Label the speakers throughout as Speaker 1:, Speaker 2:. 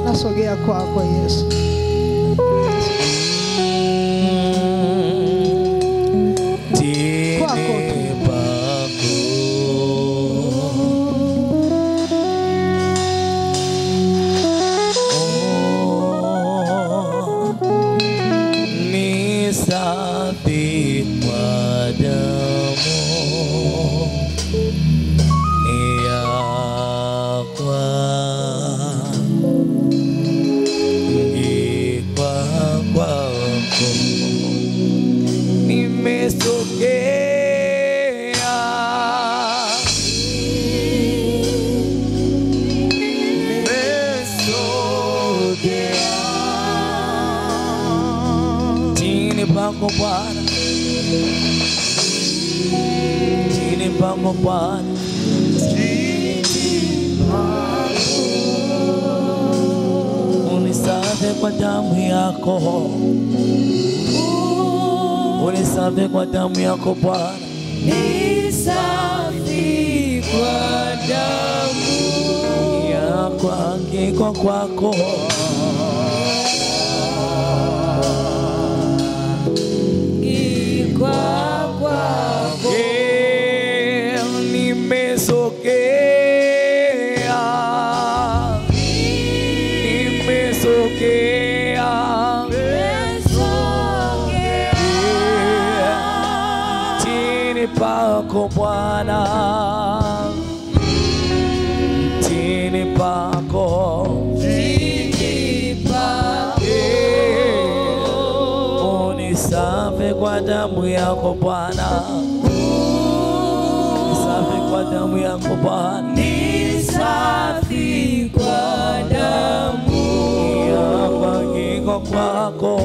Speaker 1: Nasogea kwako Yesu.
Speaker 2: Unisamehe kwa damu yako, unisamehe kwa damu yako Bwana,
Speaker 3: nisafi kwa damu
Speaker 2: yako, angikwa kwako pako Bwana, chini pako, unisamehe kwa damu yako Bwana, unisamehe kwa damu yako Bwana,
Speaker 3: nisafi kwa damu
Speaker 2: yako, angikwa kwako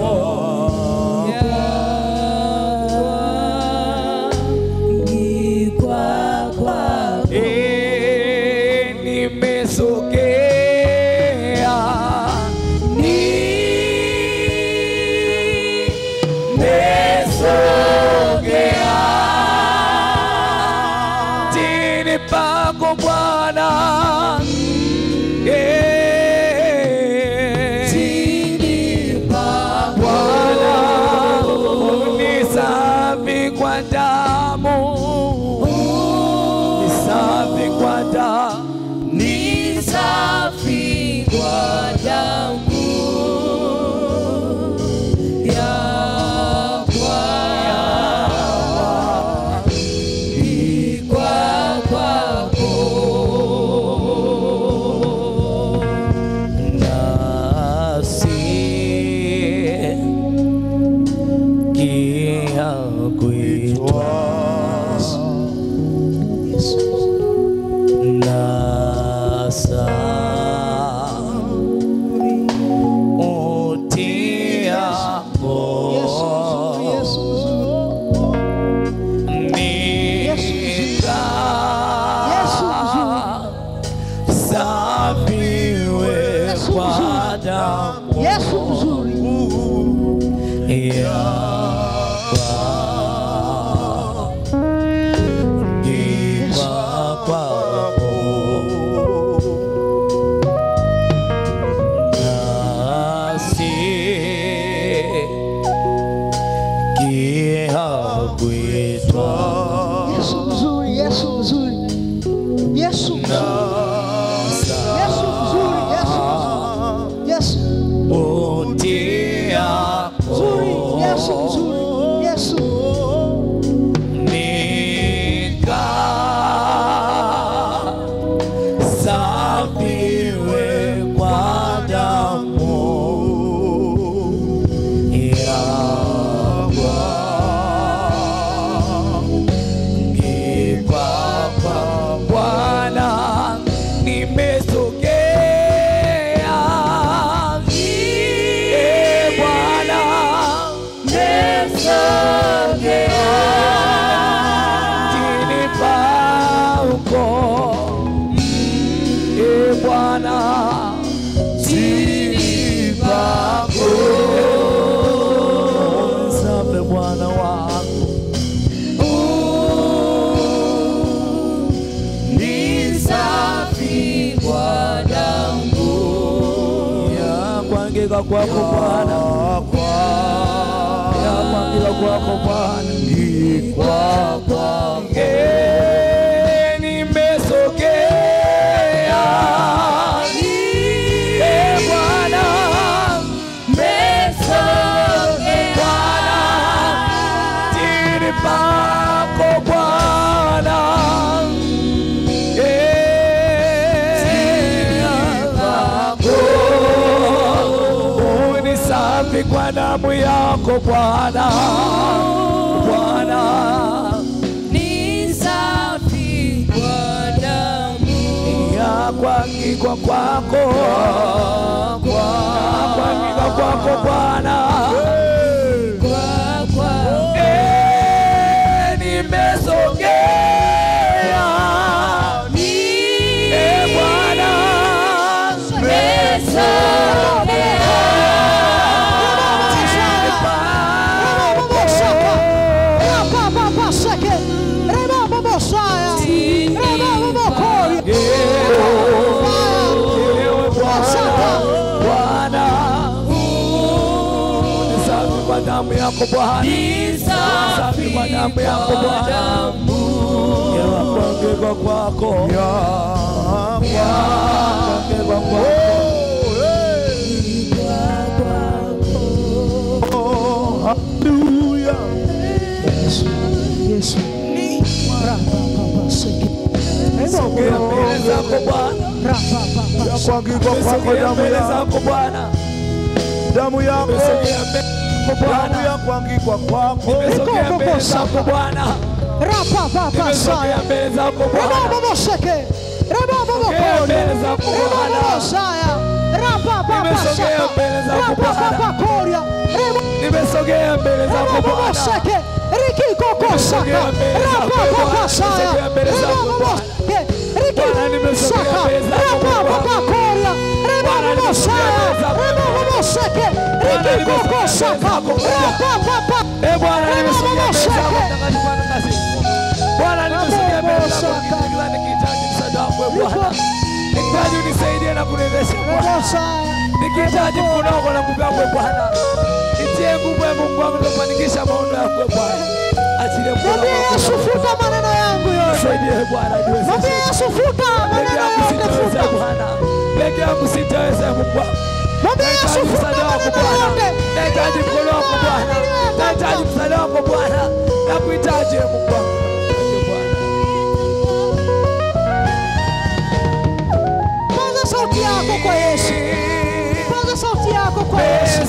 Speaker 2: Yapangika kwako Bwana, yapangika kwako Bwana,
Speaker 1: ni kwako.
Speaker 2: Nimesogea Bwana, Bwana, chini pako Bwana, unisafi kwa damu yako Bwana, Bwana. Yapangika kwako, yapangika kwako Bwana, nimesogea Bwana, damu yako Bwana, safi kwa damu yako Bwana, yapangika kwako, yapangika kwako.
Speaker 1: Haleluya.
Speaker 4: Yesu.
Speaker 2: Sogea mbele zako Bwana,
Speaker 1: Yapangika kwako damu
Speaker 2: zako Bwana,
Speaker 1: damu yako,
Speaker 2: sogea mbele
Speaker 1: damu yapangika kwako.
Speaker 2: Nimesogea mbele zako Bwana, nimesogea mbele zako Bwana, nimesogea mbele zako Bwana, nimesogea mbele zako Bwana, nimesogea mbele zako Bwana, nikihitaji unisaidie na kuniwezesha Bwana, nikihitaji mkono wako na nguvu yako Bwana, nitie nguvu ya Mungu wangu kufanikisha maono yako Bwana. Achilie mkono wako.
Speaker 4: Yesu, futa maneno yangu yote.
Speaker 2: Nisaidie Bwana, niwezeshe.
Speaker 4: Yesu, futa maneno yangu yote
Speaker 2: Bwana. Peke yangu sitaweza Mungu wangu.
Speaker 4: Yesu, futa maneno yangu yote.
Speaker 2: Nahitaji mkono wako Bwana, nahitaji msaada wako Bwana, nakuhitaji Mungu wangu.
Speaker 4: Paza sauti yako kwa Yesu. Paza sauti yako kwa Yesu.